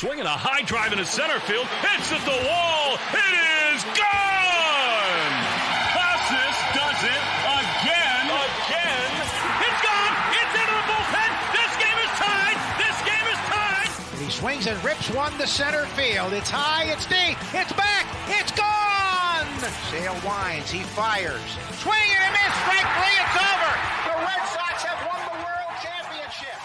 Swinging a high drive into center field. Hits at the wall. It is gone! Casas does it again. It's gone! It's into the bullpen! This game is tied! This game is tied! He swings and rips one to center field. It's high, it's deep, it's back, it's gone! Sale winds, he fires. Swing and a miss, strike three, it's over! The Red Sox have won the World Championship!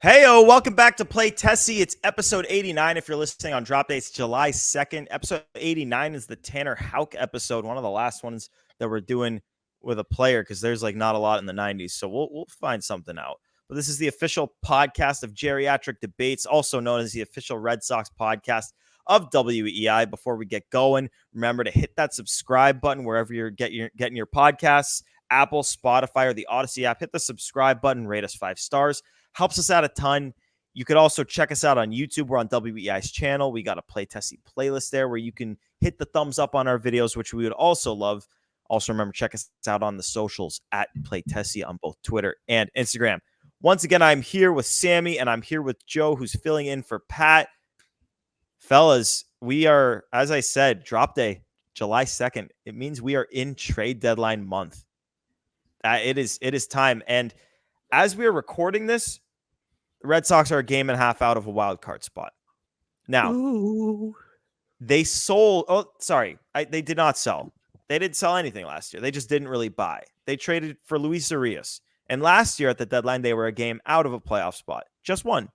Heyo, welcome back to Play Tessie. It's episode 89 if you're listening on drop dates July 2nd. Episode 89 is the Tanner Houck episode, one of the last ones that we're doing with a player because there's like not a lot in the 90s, so we'll find something out. But this is the official podcast of Geriatric Debates, also known as the official Red Sox podcast of WEI. Before we get going, remember to hit that subscribe button wherever you're getting your podcasts, Apple, Spotify, or the Odyssey app. Hit the subscribe button, rate us 5 stars. Helps us out a ton. You could also check us out on YouTube. We're on WEI's channel. We got a Play Tessie playlist there where you can hit the thumbs up on our videos, which we would also love. Also, remember, check us out on the socials at Play Tessie on both Twitter and Instagram. Once again, I'm here with Sammy, and I'm here with Joe, who's filling in for Pat. Fellas, we are, as I said, drop day, July 2nd. It means we are in trade deadline month. It is time. And as we are recording this, the Red Sox are a game and a half out of a wild card spot. Now, they sold. Oh, sorry. They did not sell. They didn't sell anything last year. They just didn't really buy. They traded for Luis Urias. And last year at the deadline, they were a game out of a playoff spot. Just one.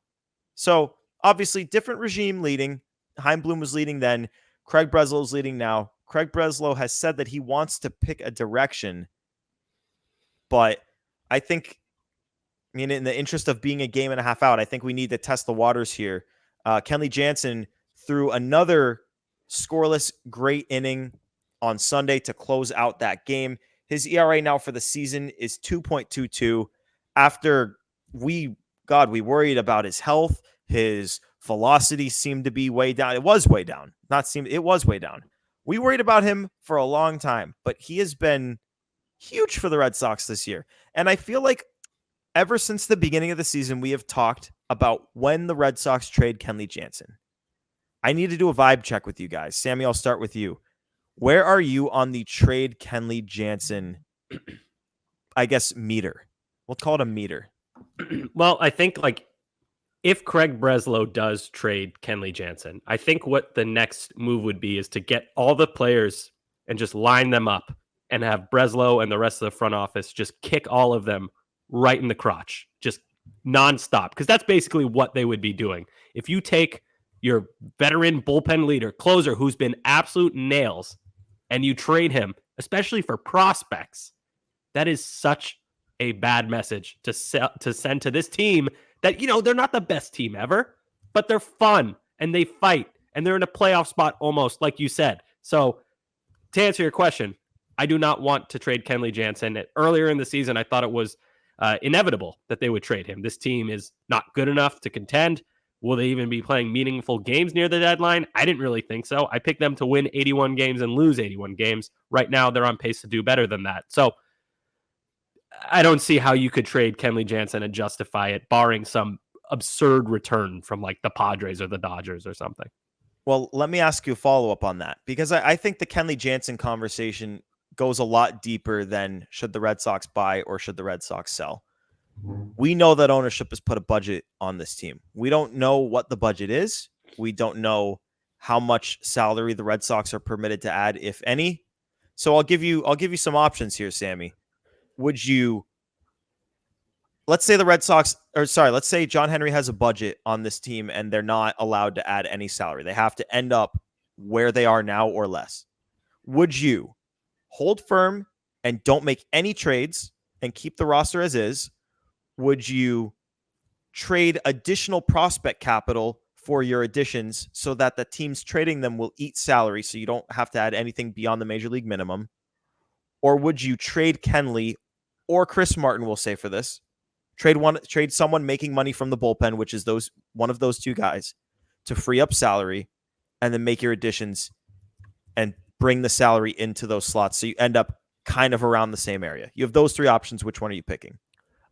So, obviously, different regime leading. Heimblum was leading then. Craig Breslow is leading now. Craig Breslow has said that he wants to pick a direction. But I think, in the interest of being a game and a half out, I think we need to test the waters here. Kenley Jansen threw another scoreless great inning on Sunday to close out that game. His ERA now for the season is 2.22. After we worried about his health. His velocity seemed to be way down. It was way down. It was way down. We worried about him for a long time, but he has been huge for the Red Sox this year. And I feel like ever since the beginning of the season, we have talked about when the Red Sox trade Kenley Jansen. I need to do a vibe check with you guys. Sammy, I'll start with you. Where are you on the trade Kenley Jansen, I guess, meter? We'll call it a meter. Well, I think if Craig Breslow does trade Kenley Jansen, I think what the next move would be is to get all the players and just line them up and have Breslow and the rest of the front office just kick all of them right in the crotch, just nonstop. Because that's basically what they would be doing. If you take your veteran bullpen leader, closer, who's been absolute nails, and you trade him, especially for prospects, that is such a bad message to send to this team that, they're not the best team ever, but they're fun and they fight and they're in a playoff spot almost, like you said. So to answer your question, I do not want to trade Kenley Jansen. Earlier in the season, I thought it was inevitable that they would trade him. This team is not good enough to contend. Will they even be playing meaningful games near the deadline? I didn't really think so. I picked them to win 81 games and lose 81 games. Right now, they're on pace to do better than that. So I don't see how you could trade Kenley Jansen and justify it, barring some absurd return from the Padres or the Dodgers or something. Well, let me ask you a follow-up on that, because I think the Kenley Jansen conversation goes a lot deeper than should the Red Sox buy or should the Red Sox sell. We know that ownership has put a budget on this team. We don't know what the budget is. We don't know how much salary the Red Sox are permitted to add, if any. So I'll give you some options here, Sammy. Would you, let's say let's say John Henry has a budget on this team and they're not allowed to add any salary. They have to end up where they are now or less. Would you hold firm and don't make any trades and keep the roster as is? Would you trade additional prospect capital for your additions so that the teams trading them will eat salary so you don't have to add anything beyond the major league minimum? Or would you trade Kenley or Chris Martin, we'll say for this, trade someone making money from the bullpen, which is one of those two guys, to free up salary and then make your additions and bring the salary into those slots so you end up kind of around the same area? You have those three options. Which one are you picking?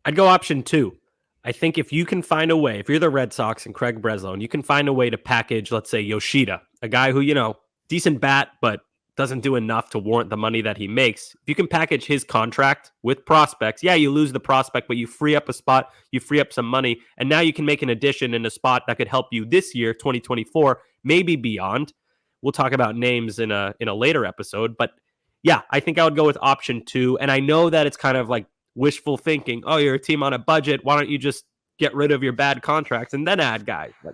I'd go option 2. I think if you can find a way, if you're the Red Sox and Craig Breslow, and you can find a way to package, let's say, Yoshida, a guy who, decent bat, but doesn't do enough to warrant the money that he makes. If you can package his contract with prospects, yeah, you lose the prospect, but you free up a spot, you free up some money, and now you can make an addition in a spot that could help you this year, 2024, maybe beyond. We'll talk about names in a later episode, but yeah, I think I would go with option 2. And I know that it's kind of like wishful thinking. Oh, you're a team on a budget. Why don't you just get rid of your bad contracts and then add guys? Like,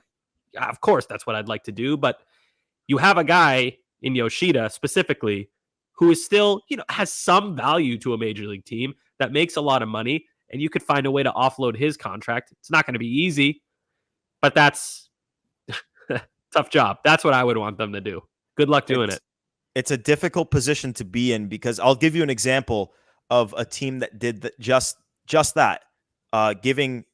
yeah, of course, that's what I'd like to do. But you have a guy in Yoshida specifically who is still, has some value to a major league team that makes a lot of money. And you could find a way to offload his contract. It's not going to be easy, but that's tough job. That's what I would want them to do. Good luck doing it. It's a difficult position to be in because I'll give you an example of a team that did just that, different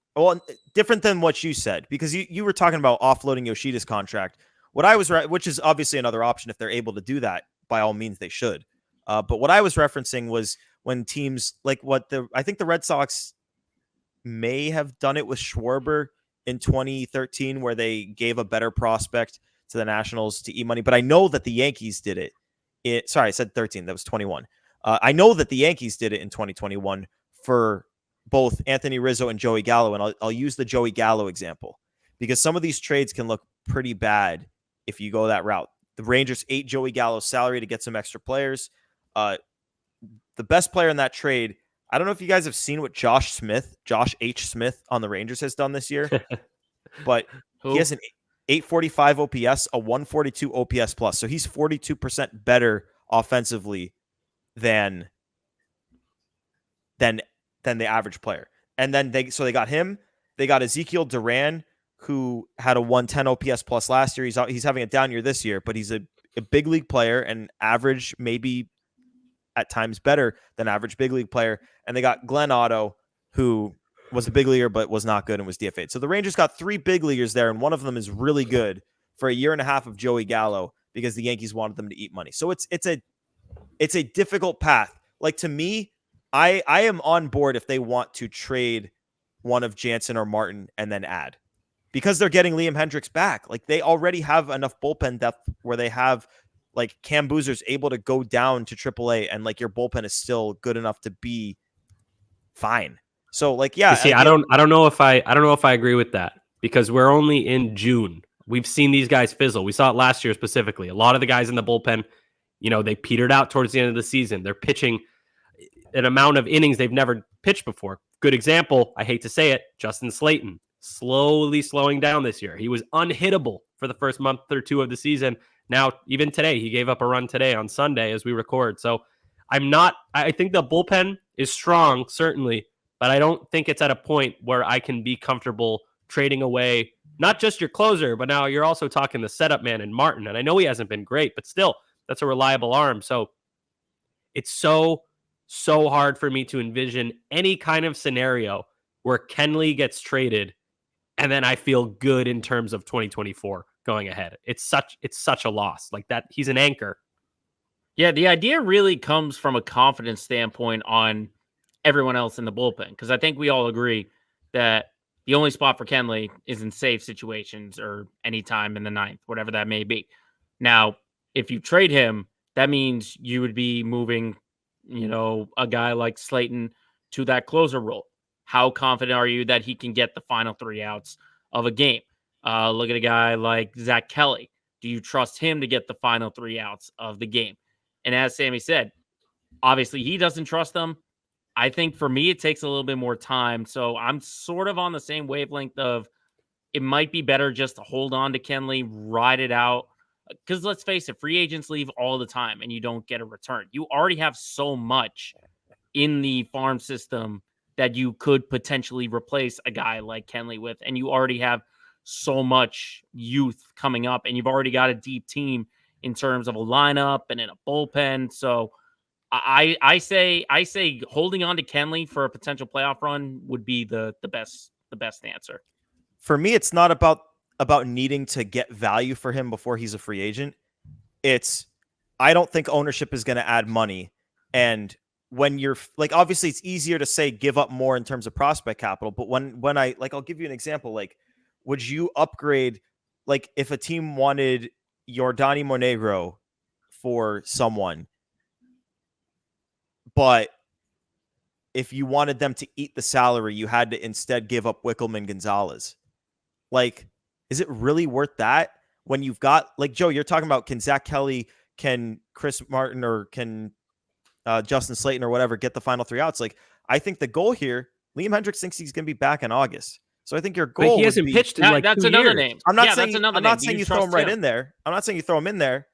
than what you said, because you were talking about offloading Yoshida's contract. What I was which is obviously another option if they're able to do that. By all means, they should. But what I was referencing was when teams like I think the Red Sox may have done it with Schwarber in 2013, where they gave a better prospect to the Nationals to eat money. But I know that the Yankees did it. Sorry, I said 13. That was 21. I know that the Yankees did it in 2021 for both Anthony Rizzo and Joey Gallo. And I'll use the Joey Gallo example because some of these trades can look pretty bad if you go that route. The Rangers ate Joey Gallo's salary to get some extra players. The best player in that trade, I don't know if you guys have seen what Josh H. Smith on the Rangers has done this year, but he has an 845 OPS, a 142 OPS plus. So he's 42% better offensively than the average player. And then they got him. They got Ezekiel Duran, who had a 110 OPS plus last year. He's having a down year this year, but he's a big league player and average, maybe at times better than average big league player. And they got Glenn Otto, who was a big leaguer but was not good and was DFA'd. So the Rangers got 3 big leaguers there, and one of them is really good for a year and a half of Joey Gallo because the Yankees wanted them to eat money. So it's a difficult path. Like, to me, I am on board if they want to trade one of Jansen or Martin and then add, because they're getting Liam Hendricks back. Like, they already have enough bullpen depth where they have like Cam Boozer's able to go down to AAA and like your bullpen is still good enough to be fine. So like, yeah, see, I don't know if I agree with that, because we're only in June. We've seen these guys fizzle. We saw it last year specifically. A lot of the guys in the bullpen, they petered out towards the end of the season. They're pitching an amount of innings they've never pitched before. Good example, I hate to say it, Justin Slayton, slowly slowing down this year. He was unhittable for the first month or two of the season. Now, even today, he gave up a run today on Sunday as we record. So I think the bullpen is strong, certainly, but I don't think it's at a point where I can be comfortable trading away not just your closer, but now you're also talking the setup man in Martin. And I know he hasn't been great, but still, that's a reliable arm. So it's so hard for me to envision any kind of scenario where Kenley gets traded and then I feel good in terms of 2024 going ahead. It's such a loss. Like that, he's an anchor. Yeah, the idea really comes from a confidence standpoint on everyone else in the bullpen, because I think we all agree that the only spot for Kenley is in safe situations or any time in the ninth, whatever that may be. Now, if you trade him, that means you would be moving, a guy like Slayton to that closer role. How confident are you that he can get the final 3 outs of a game? Look at a guy like Zach Kelly. Do you trust him to get the final 3 outs of the game? And as Sammy said, obviously he doesn't trust them. I think for me, it takes a little bit more time. So I'm sort of on the same wavelength of it might be better just to hold on to Kenley, ride it out. Because let's face it, free agents leave all the time and you don't get a return. You already have so much in the farm system that you could potentially replace a guy like Kenley with. And you already have so much youth coming up, and you've already got a deep team in terms of a lineup and in a bullpen. So I say holding on to Kenley for a potential playoff run would be the best answer. For me, it's not about needing to get value for him before he's a free agent. I don't think ownership is going to add money. And when you're like, obviously it's easier to say give up more in terms of prospect capital, but when I like, I'll give you an example. Like, would you upgrade, like if a team wanted Yordany Monegro for someone, but if you wanted them to eat the salary, you had to instead give up Wickelman Gonzalez. Like, is it really worth that when you've got, like, Joe, you're talking about, can Zach Kelly, can Chris Martin, or can Justin Slayton or whatever get the final 3 outs? Like, I think the goal here, Liam Hendricks thinks he's going to be back in August. So I think your goal But he hasn't pitched in like that's 2 another years. name. I'm not Yeah, saying, that's another I'm not name. saying Do you throw him trust right in there. I'm not saying you throw him in there.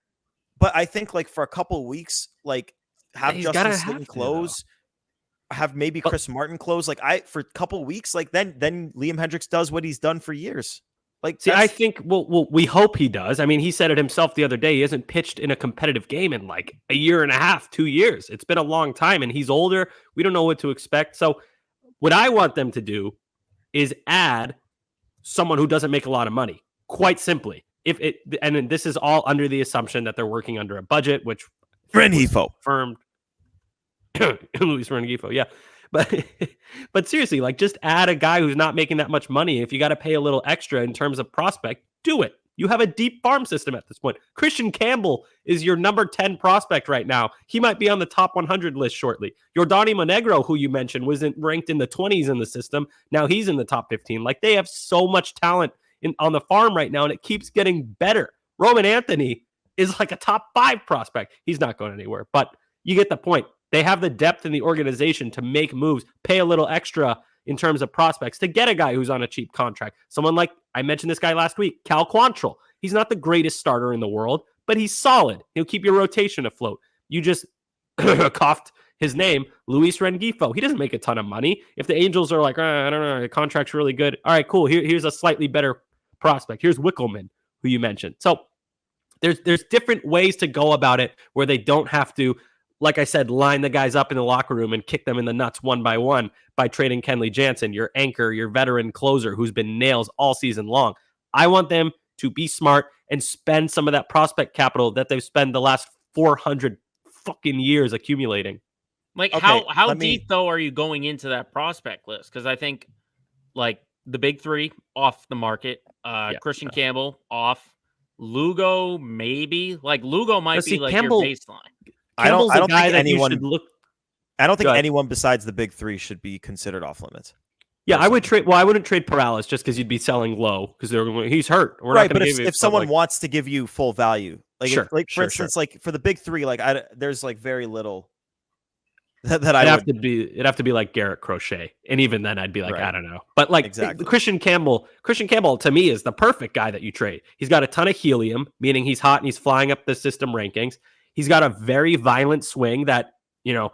But I think, like, for a couple weeks, like, have He's Justin gotta Slayton have to, close, have maybe But- Chris Martin close. Like, for a couple weeks, like, then Liam Hendricks does what he's done for years. Like, See, I think, well, we hope he does. I mean, he said it himself the other day. He hasn't pitched in a competitive game in like a year and a half, 2 years. It's been a long time, and he's older. We don't know what to expect. So what I want them to do is add someone who doesn't make a lot of money, quite simply. And this is all under the assumption that they're working under a budget, which Rengifo. confirmed. Luis Rengifo, yeah. But seriously, like, just add a guy who's not making that much money. If you got to pay a little extra in terms of prospect, do it. You have a deep farm system at this point. Christian Campbell is your number 10 prospect right now. He might be on the top 100 list shortly. Yordany Monegro, who you mentioned, wasn't ranked in the 20s in the system. Now he's in the top 15. Like, they have so much talent on the farm right now, and it keeps getting better. Roman Anthony is like a top 5 prospect. He's not going anywhere, but you get the point. They have the depth in the organization to make moves, pay a little extra in terms of prospects to get a guy who's on a cheap contract. Someone like, I mentioned this guy last week, Cal Quantrill. He's not the greatest starter in the world, but he's solid. He'll keep your rotation afloat. You just coughed his name, Luis Rengifo. He doesn't make a ton of money. If the Angels are like, I don't know, the contract's really good. All right, cool. Here's a slightly better prospect. Here's Wickelman, who you mentioned. So there's different ways to go about it where they don't have to, like I said, line the guys up in the locker room and kick them in the nuts one by one by trading Kenley Jansen, your anchor, your veteran closer who's been nails all season long. I want them to be smart and spend some of that prospect capital that they've spent the last 400 fucking years accumulating. Like, Okay, how deep, though, are you going into that prospect list? Because I think, like, the big 3 off the market, Christian Campbell off, Lugo maybe. Like, Lugo might be like Campbell, your baseline. Campbell's I don't a guy think that anyone, you should look. I don't think Go ahead. anyone besides the big 3 should be considered off limits. Yeah, I would trade. Well, I wouldn't trade Perales just because you'd be selling low because they're going. He's hurt. We're Right, not but going to give you. if someone wants to give you full value, like, Sure, for instance, like for the big 3, like there's like very little that I it'd would. have to be like Garrett Crochet, and even then I'd be like, Right. I don't know. But like Exactly. Christian Campbell to me is the perfect guy that you trade. He's got a ton of helium, meaning he's hot and he's flying up the system rankings. He's got a very violent swing that, you know,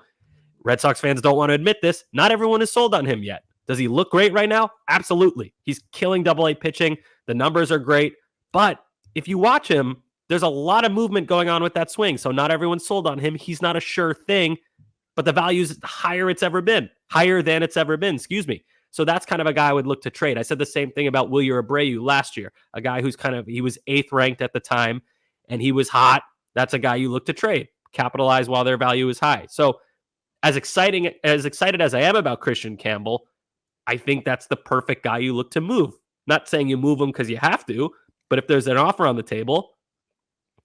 Red Sox fans don't want to admit this. Not everyone is sold on him yet. Does he look great right now? Absolutely. He's killing Double-A pitching. The numbers are great. But if you watch him, there's a lot of movement going on with that swing. So not everyone's sold on him. He's not a sure thing, but the value's higher than it's ever been, excuse me. So that's kind of a guy I would look to trade. I said the same thing about Wilyer Abreu last year, a guy who's he was 8th ranked at the time, and he was hot. That's a guy you look to trade, capitalize while their value is high. So as excited as I am about Christian Campbell, I think that's the perfect guy you look to move. Not saying you move him because you have to, but if there's an offer on the table,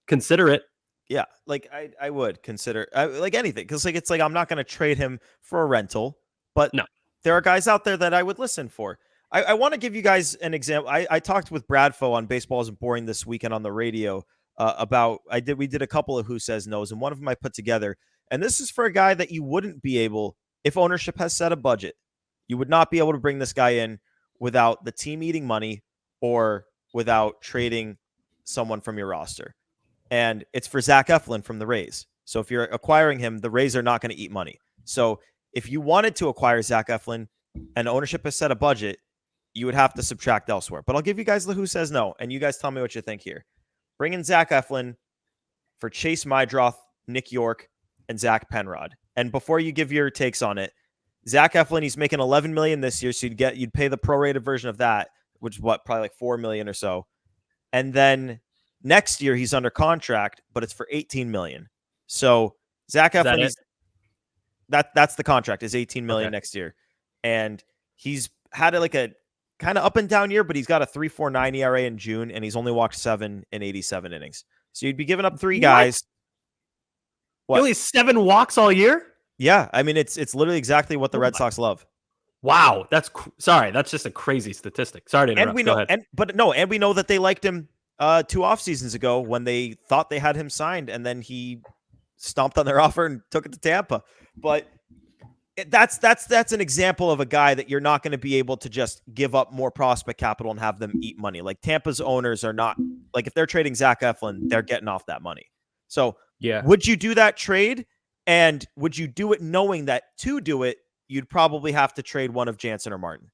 consider it. Yeah, like I would consider like anything, because like it's like I'm not going to trade him for a rental, but No. There are guys out there that I would listen for. I want to give you guys an example. I talked with Bradfo on Baseball Isn't Boring this weekend on the radio about we did a couple of Who Says No's, and one of them I put together. And this is for a guy that you wouldn't be able, if ownership has set a budget, you would not be able to bring this guy in without the team eating money or without trading someone from your roster. And it's for Zach Eflin from the Rays. So if you're acquiring him, the Rays are not going to eat money. So if you wanted to acquire Zach Eflin and ownership has set a budget, you would have to subtract elsewhere. But I'll give you guys the Who Says No, and you guys tell me what you think here. Bring in Zach Eflin for Chase Mydroth, Nick York, and Zach Penrod. And before you give your takes on it, Zach Eflin, he's making $11 million this year, so you'd pay the prorated version of that, which is probably like $4 million or so. And then next year he's under contract, but it's for $18 million. So Zach Eflin, That's the contract is 18 million Okay. next year. And he's had like a kind of up and down year, but he's got a 3.49 ERA in June, and he's only walked 7 in 87 innings. So you'd be giving up 3 guys. What? Only 7 walks all year? Yeah, I mean it's literally exactly what the Red Sox love. Wow, that's sorry, that's just a crazy statistic. Sorry to interrupt. And we Go know, ahead. and we know that they liked him 2 off seasons ago when they thought they had him signed, and then he stomped on their offer and took it to Tampa. But that's an example of a guy that you're not going to be able to just give up more prospect capital and have them eat money. Like Tampa's owners are not like if they're trading Zach Eflin, they're getting off that money. So yeah, would you do that trade? And would you do it knowing that to do it, you'd probably have to trade one of Jansen or Martin?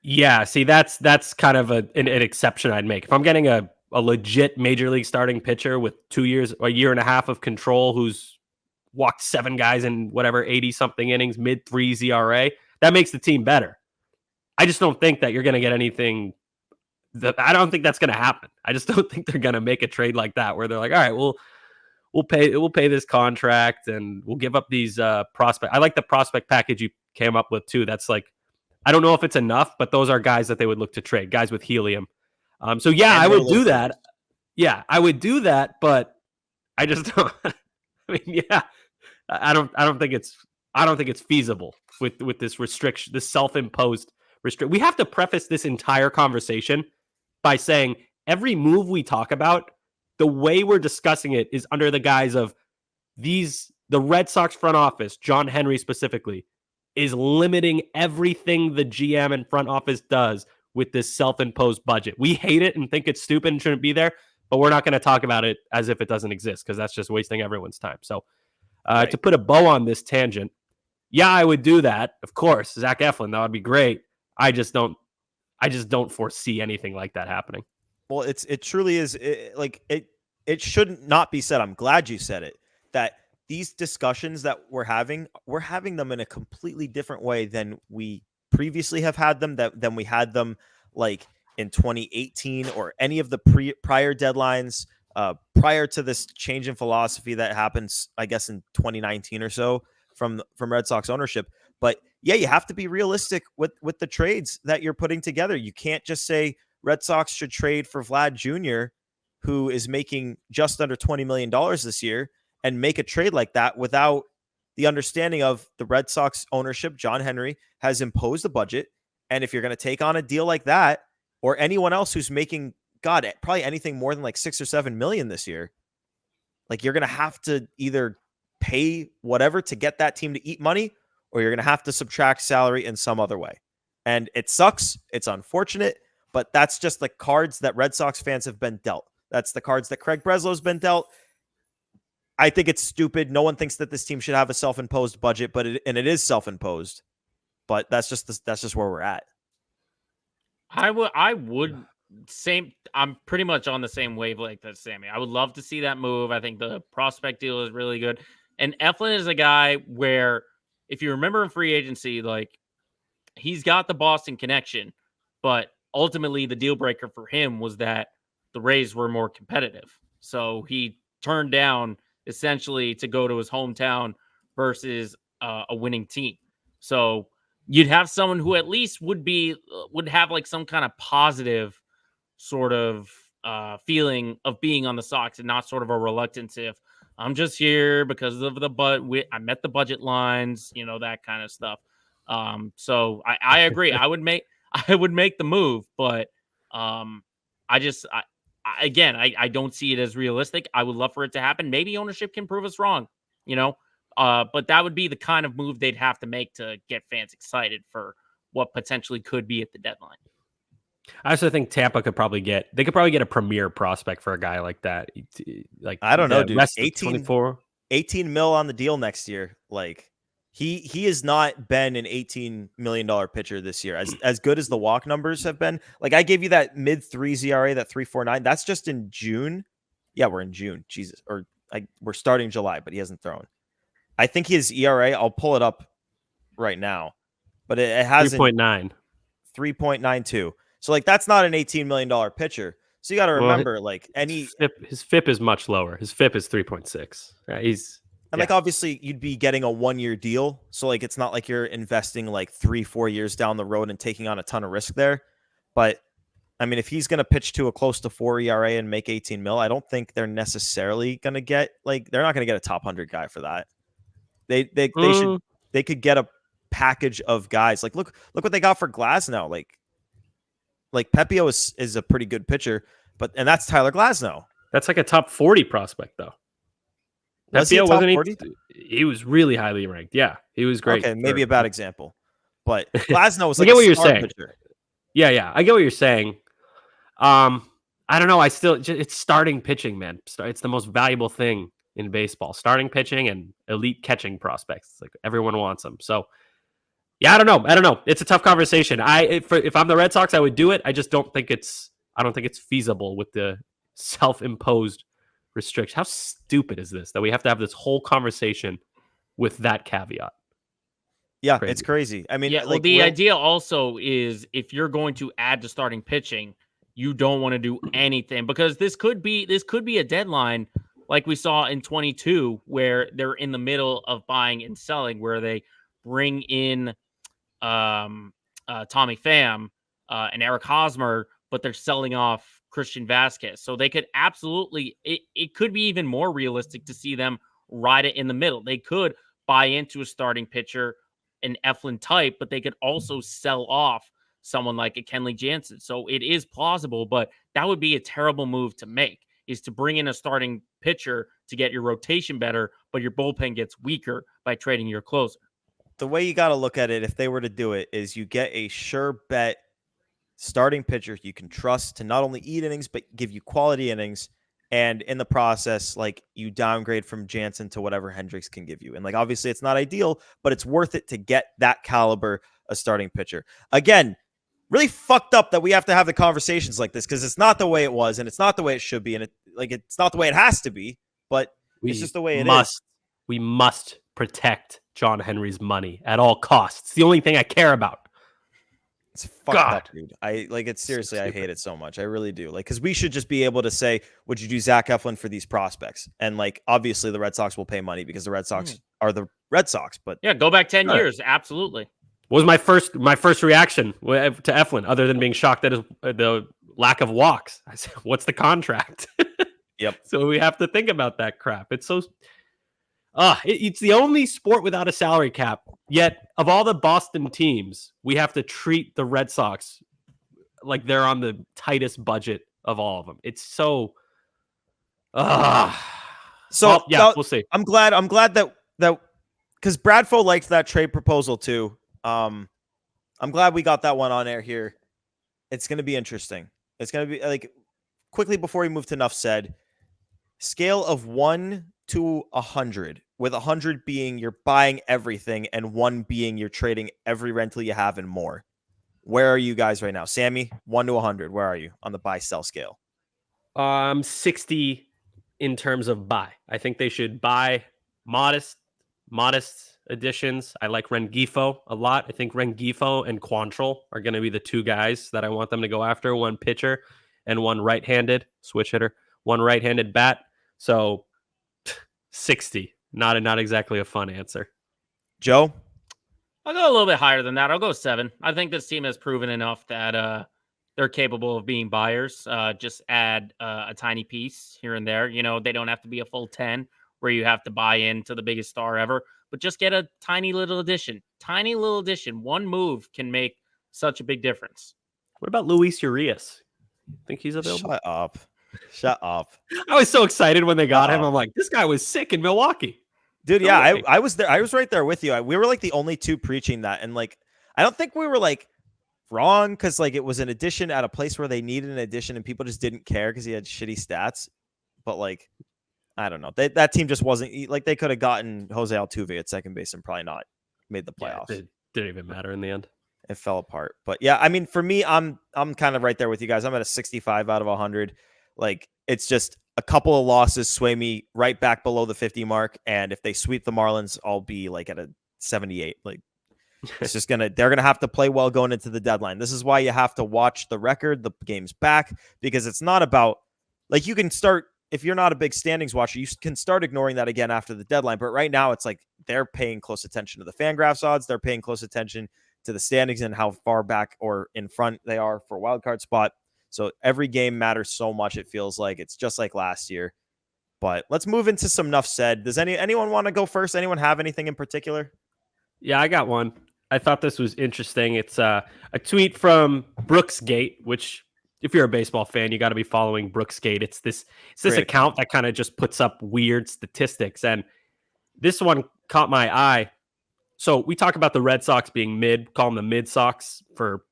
Yeah, see, that's kind of an exception I'd make. If I'm getting a legit major league starting pitcher with 2 years, a year and a half of control, who's walked 7 guys in whatever 80-something innings, mid-3s ERA, that makes the team better. I just don't think that you're going to get anything. I don't think that's going to happen. I just don't think they're going to make a trade like that where they're like, all right, we'll pay this contract and we'll give up these prospect. I like the prospect package you came up with too. That's like, I don't know if it's enough, but those are guys that they would look to trade, guys with helium. So yeah, I would do that. Yeah, I would do that, but I just don't. I mean, yeah, I don't think it's feasible with this restriction, this self-imposed restriction. We have to preface this entire conversation by saying every move we talk about, the way we're discussing it is under the guise of the Red Sox front office, John Henry specifically, is limiting everything the GM and front office does with this self-imposed budget. We hate it and think it's stupid and shouldn't be there, but we're not going to talk about it as if it doesn't exist because that's just wasting everyone's time. So right. To put a bow on this tangent, yeah, I would do that. Of course, Zach Eflin, that would be great. I just don't foresee anything like that happening. Well, it truly is it shouldn't not be said. I'm glad you said it, that these discussions that we're having them in a completely different way than we previously have had them, than we had them like in 2018 or any of the prior deadlines prior to this change in philosophy that happens, I guess, in 2019 or so from Red Sox ownership. But yeah, you have to be realistic with the trades that you're putting together. You can't just say Red Sox should trade for Vlad Jr., who is making just under $20 million this year, and make a trade like that without the understanding of the Red Sox ownership. John Henry has imposed a budget. And if you're going to take on a deal like that, or anyone else who's making, God, probably anything more than like 6 or 7 million this year, like you're going to have to either pay whatever to get that team to eat money, or you're going to have to subtract salary in some other way. And it sucks. It's unfortunate, but that's just the cards that Red Sox fans have been dealt. That's the cards that Craig Breslow has been dealt. I think it's stupid. No one thinks that this team should have a self-imposed budget, but it is self-imposed. But that's just where we're at. I would I'm pretty much on the same wavelength as Sammy. I would love to see that move. I think the prospect deal is really good. And Eflin is a guy where, if you remember in free agency, like he's got the Boston connection, but ultimately the deal breaker for him was that the Rays were more competitive. So he turned down essentially to go to his hometown versus a winning team. So you'd have someone who at least would have like some kind of positive sort of feeling of being on the Sox, and not sort of a reluctance if I'm just here because of I met the budget lines, that kind of stuff. So I agree. I would make the move, but I don't see it as realistic. I would love for it to happen. Maybe ownership can prove us wrong, but that would be the kind of move they'd have to make to get fans excited for what potentially could be at the deadline. I also think Tampa could probably get a premier prospect for a guy like that. Like, I don't know, dude. 18 mil on the deal next year. Like he has not been an $18 million pitcher this year. As good as the walk numbers have been. Like I gave you that mid-3s ERA, that 3.49. That's just in June. Yeah, we're in June. Jesus. We're starting July, but he hasn't thrown. I think his ERA, I'll pull it up right now, but it has 3.9. 3.92. So like that's not an $18 million pitcher. So you got to remember, his FIP is much lower. His FIP is 3.6. And like, obviously you'd be getting a 1-year deal. So like, it's not like you're investing like 3-4 years down the road and taking on a ton of risk there. But I mean, if he's going to pitch to a close to 4 ERA and make 18 mil, I don't think they're necessarily going to get they're not going to get a top 100 guy for that. They could get a package of guys. Like, look what they got for Glasnow. Like Pepio is a pretty good pitcher, and that's Tyler Glasnow. That's like a top 40 prospect though. Pepio wasn't he was really highly ranked. Yeah, he was great. Okay, maybe a bad example. But Glasnow was I like get what you're saying. Pitcher. Yeah, I get what you're saying. I don't know. It's starting pitching, man. It's the most valuable thing in baseball. Starting pitching and elite catching prospects. It's like everyone wants them. So, yeah, I don't know. It's a tough conversation. If I'm the Red Sox, I would do it. I just don't think it's feasible with the self-imposed restriction. How stupid is this that we have to have this whole conversation with that caveat? Yeah, it's crazy. I mean, the idea also is if you're going to add to starting pitching, you don't want to do anything because this could be a deadline like we saw in 22 where they're in the middle of buying and selling, where they bring in Tommy Pham and Eric Hosmer, but they're selling off Christian Vasquez. So they could absolutely, it could be even more realistic to see them ride it in the middle. They could buy into a starting pitcher, an Eflin type, but they could also sell off someone like a Kenley Jansen. So it is plausible, but that would be a terrible move to make, is to bring in a starting pitcher to get your rotation better, but your bullpen gets weaker by trading your closer. The way you got to look at it, if they were to do it, is you get a sure bet starting pitcher you can trust to not only eat innings, but give you quality innings. And in the process, like, you downgrade from Jansen to whatever Hendricks can give you. And like, obviously it's not ideal, but it's worth it to get that caliber of starting pitcher. Again, really fucked up that we have to have the conversations like this, because it's not the way it was and it's not the way it should be. And it's not the way it has to be, but it's just the way it is. We must protect John Henry's money at all costs. It's the only thing I care about. It's fucked up, dude. It's seriously, I hate it so much. I really do. Like, because we should just be able to say, would you do Zach Eflin for these prospects? And like, obviously the Red Sox will pay money because the Red Sox are the Red Sox. But yeah, go back 10 years. Absolutely. What was my first reaction to Eflin, other than being shocked at the lack of walks? I said, what's the contract? Yep. So we have to think about that crap. It's so... it's the only sport without a salary cap. Yet, of all the Boston teams, we have to treat the Red Sox like they're on the tightest budget of all of them. It's so... we'll see. I'm glad that because Bradfo liked that trade proposal too. I'm glad we got that one on air here. It's going to be interesting. It's going to be like, quickly before we move to enough said, scale of 1 to 100, with 100 being you're buying everything and 1 being you're trading every rental you have and more. Where are you guys right now? Sammy, 1 to 100. Where are you on the buy sell scale? 60 in terms of buy. I think they should buy modest additions. I like Rengifo a lot. I think Rengifo and Quantrill are going to be the two guys that I want them to go after. One pitcher and one right-handed switch hitter, one right-handed bat. So 60, not exactly a fun answer. Joe? I'll go a little bit higher than that. I'll go 7. I think this team has proven enough that they're capable of being buyers. Just add a tiny piece here and there. You know, they don't have to be a full 10 where you have to buy into the biggest star ever, but just get a tiny little addition. Tiny little addition. One move can make such a big difference. What about Luis Urias? Think he's available? Shut up. I was so excited when they got him. I'm like, this guy was sick in Milwaukee. Dude, yeah, I was there. I was right there with you. We were like the only two preaching that. And like, I don't think we were like wrong, because like it was an addition at a place where they needed an addition and people just didn't care because he had shitty stats. But like, I don't know. That team just wasn't like, they could have gotten Jose Altuve at second base and probably not made the playoffs. Yeah, it didn't even matter in the end. It fell apart. But yeah, I mean, for me, I'm kind of right there with you guys. I'm at a 65 out of 100. Like, it's just a couple of losses sway me right back below the 50 mark. And if they sweep the Marlins, I'll be like at a 78. Like, it's just they're going to have to play well going into the deadline. This is why you have to watch the record, the games back, because it's not about, like, you can start if you're not a big standings watcher, you can start ignoring that again after the deadline. But right now, it's like they're paying close attention to the FanGraphs odds. They're paying close attention to the standings and how far back or in front they are for a wild card spot. So every game matters so much. It feels like it's just like last year. But let's move into some Nuff Said. Does anyone want to go first? Anyone have anything in particular? Yeah, I got one. I thought this was interesting. It's a tweet from Brooksgate, which if you're a baseball fan, you got to be following Brooksgate. It's this account that kind of just puts up weird statistics. And this one caught my eye. So we talk about the Red Sox being mid, call them the Mid Sox for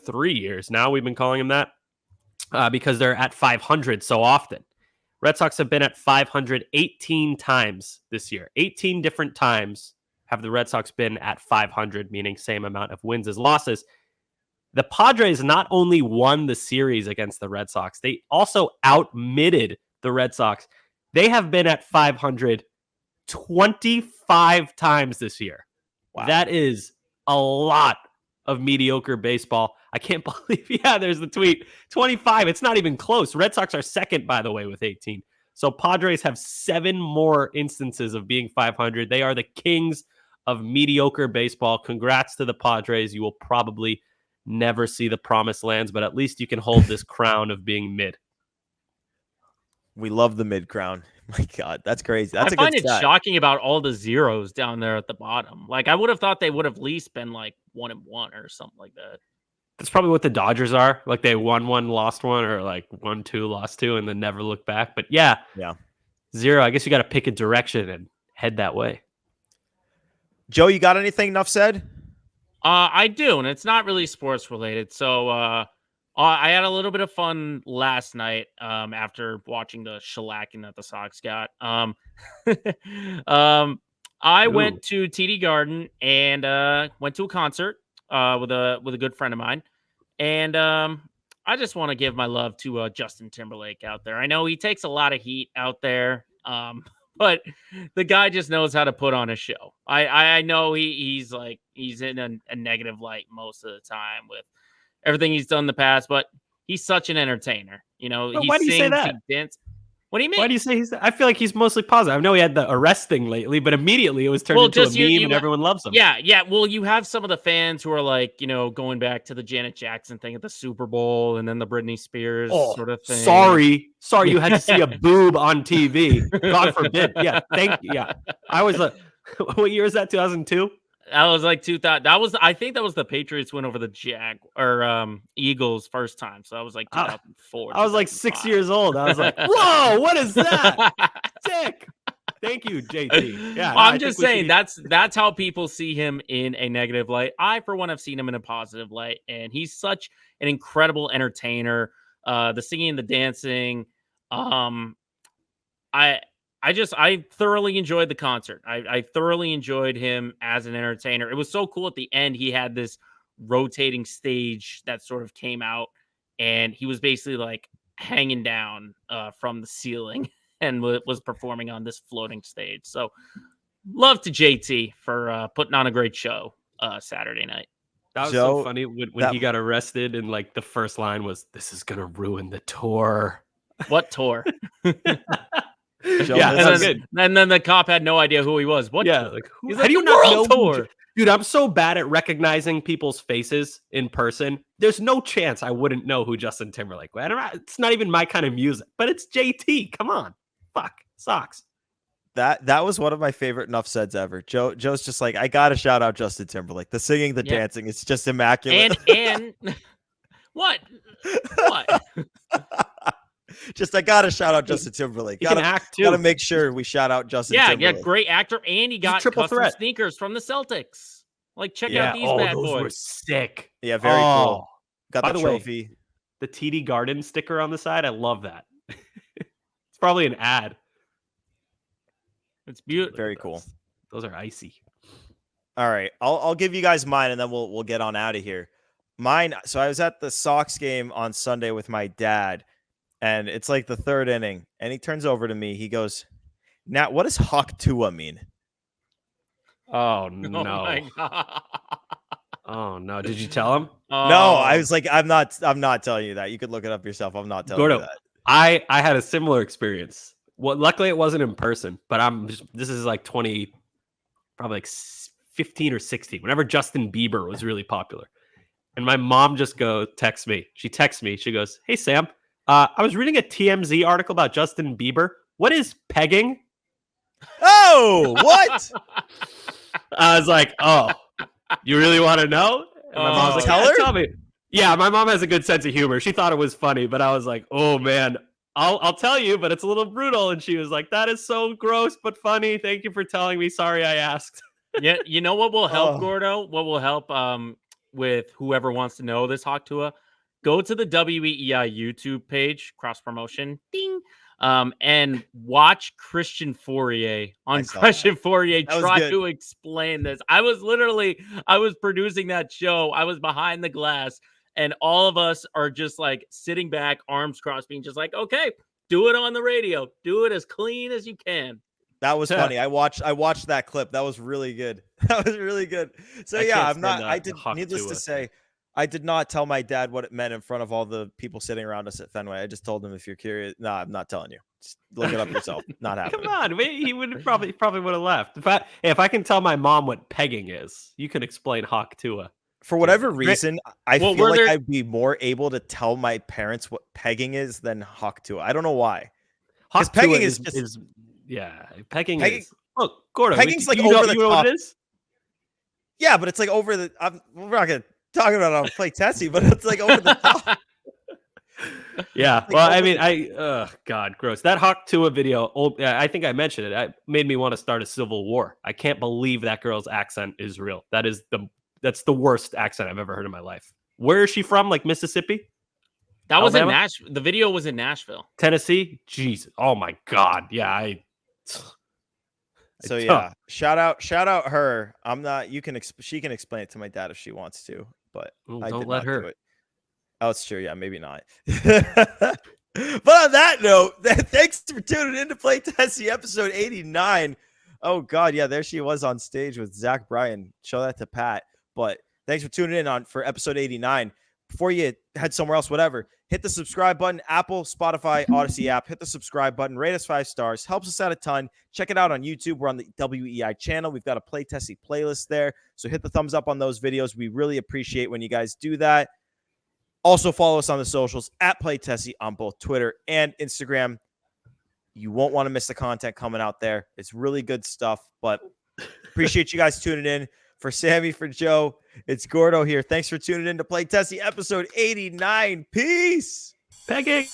3 years now. We've been calling them that because they're at 500 so often. Red Sox have been at 500 18 times this year. 18 different times have the Red Sox been at 500, meaning same amount of wins as losses. The Padres not only won the series against the Red Sox, they also outmitted the Red Sox. They have been at 500 25 times this year. Wow. That is a lot of mediocre baseball. I can't believe, there's the tweet. 25, it's not even close. Red Sox are second, by the way, with 18. So Padres have 7 more instances of being 500. They are the kings of mediocre baseball. Congrats to the Padres. You will probably never see the promised lands, but at least you can hold this crown of being mid. We love the mid crown. My God, that's crazy. That's I find it shocking about all the zeros down there at the bottom. Like, I would have thought they would have at least been like 1-1 or something like that. That's probably what the Dodgers are. Like they won 1, lost 1, or like 1-2, lost 2, and then never look back. But yeah, 0. I guess you got to pick a direction and head that way. Joe, you got anything Nuff Said? I do, and it's not really sports related. So I had a little bit of fun last night after watching the shellacking that the Sox got. I went to TD Garden and went to a concert with a good friend of mine. And I just want to give my love to Justin Timberlake out there. I know he takes a lot of heat out there, but the guy just knows how to put on a show. I know he's in a negative light most of the time with everything he's done in the past, but he's such an entertainer. You know, why do you say that? What do you mean? Why do you say I feel like he's mostly positive. I know he had the arrest thing lately, but immediately it was turned into a meme and everyone loves him. Yeah. Well, you have some of the fans who are like, going back to the Janet Jackson thing at the Super Bowl and then the Britney Spears sort of thing. Sorry, you had to see a boob on TV. God forbid. Yeah, thank you. Yeah, I was what year is that? 2002. That was like 2000. I think that was the Patriots win over the Eagles first time. So that was like 2004. I was like 6 years old. I was like, whoa, what is that? Sick. Thank you, JT. Yeah, well, I'm just saying that's how people see him in a negative light. I, for one, have seen him in a positive light, and he's such an incredible entertainer. The singing, the dancing. I thoroughly enjoyed the concert. I thoroughly enjoyed him as an entertainer. It was so cool at the end. He had this rotating stage that sort of came out, and he was basically like hanging down from the ceiling and was performing on this floating stage. So love to JT for putting on a great show Saturday night. That was so funny when he got arrested and like the first line was, "This is going to ruin the tour." What tour? Yeah, and then the cop had no idea who he was. What? Yeah, like, how do you not know? Dude, I'm so bad at recognizing people's faces in person. There's no chance I wouldn't know who Justin Timberlake was. It's not even my kind of music, but it's JT. Come on, fuck, Sox. That was one of my favorite Nuff Saids ever. Joe's just like, I gotta shout out Justin Timberlake. The singing, the dancing, it's just immaculate. And what? Just I gotta shout out Justin Timberlake. Gotta act too. Gotta make sure we shout out Justin Timberlake. Yeah, great actor, and he got custom sneakers from the Celtics. Like, check out these bad those boys. Were sick. Yeah, very cool. Got the trophy. Way, the TD Garden sticker on the side. I love that. It's probably an ad. It's beautiful. Very cool. Those are icy. All right, I'll give you guys mine, and then we'll get on out of here. Mine. So I was at the Sox game on Sunday with my dad. And it's like the third inning, and he turns over to me. He goes, "Now, what does Hawk Tua mean?" Oh no! Oh my God. Oh no! Did you tell him? No, I was like, I'm not telling you that. You could look it up yourself. I'm not telling you that. I had a similar experience. Well, luckily it wasn't in person, but this is like probably like 15 or 16, whenever Justin Bieber was really popular. And my mom just texts me. She texts me. She goes, "Hey, Sam, I was reading a TMZ article about Justin Bieber. What is pegging?" Oh, what? I was like, "Oh, you really want to know?" And my mom's like, tell "Yeah, her?" tell me." Yeah, my mom has a good sense of humor. She thought it was funny, but I was like, "Oh man, I'll tell you, but it's a little brutal." And she was like, "That is so gross but funny. Thank you for telling me. Sorry I asked." Yeah, you know what will help, Oh. Gordo? What will help with whoever wants to know this Hawk Tua? Go to the WEEI YouTube page, cross promotion, ding, and watch Christian Fourier on Christian Fourier That was try good. to explain this. I was producing that show. I was behind the glass, and all of us are just like sitting back, arms crossed, being just like, okay, do it on the radio. Do it as clean as you can. That was funny. I watched that clip. That was really good. That was really good. So I yeah, can't I'm not. stand I the did. Hawk Needless to Tua say, thing. I did not tell my dad what it meant in front of all the people sitting around us at Fenway. I just told him, if you're curious, no, I'm not telling you. Just look it up yourself. Not happening. Come on, he would probably would have left. If I can tell my mom what pegging is, you can explain Hawk Tua. For whatever reason, I Well, feel were like there- I'd be more able to tell my parents what pegging is than Hawk Tua. I don't know why. Hawk pegging Tua is just- yeah, pegging Pegging- is. Look, Gordo, pegging's like you know, over the you know top. what it is? Yeah, but it's like over the. We're not gonna talk about it on Play Tessie, but it's like over the top. Yeah. Like Well, I over mean, God, gross. That Hawk Tua video, I think I mentioned it. It made me want to start a civil war. I can't believe that girl's accent is real. That's the worst accent I've ever heard in my life. Where is she from? Like Mississippi? That was in Alabama? Nashville. The video was in Nashville. Tennessee? Jesus. Oh my God. Yeah. So yeah, shout out her. I'm not. She can explain it to my dad if she wants to, but Ooh, I don't did let not her. do it. Oh, it's true. Yeah, maybe not. But on that note, thanks for tuning in to Play Tessie episode 89. Oh God, yeah, there she was on stage with Zach Bryan. Show that to Pat. But thanks for tuning in for episode 89. Before you head somewhere else, whatever, hit the subscribe button, Apple, Spotify, Odyssey app. Hit the subscribe button, rate us 5 stars. Helps us out a ton. Check it out on YouTube. We're on the WEI channel. We've got a Play Tessie playlist there. So hit the thumbs up on those videos. We really appreciate when you guys do that. Also follow us on the socials at Play Tessie on both Twitter and Instagram. You won't want to miss the content coming out there. It's really good stuff, but appreciate you guys tuning in. For Sammy, for Joe, it's Gordo here. Thanks for tuning in to Play Tessie episode 89. Peace. Pegging.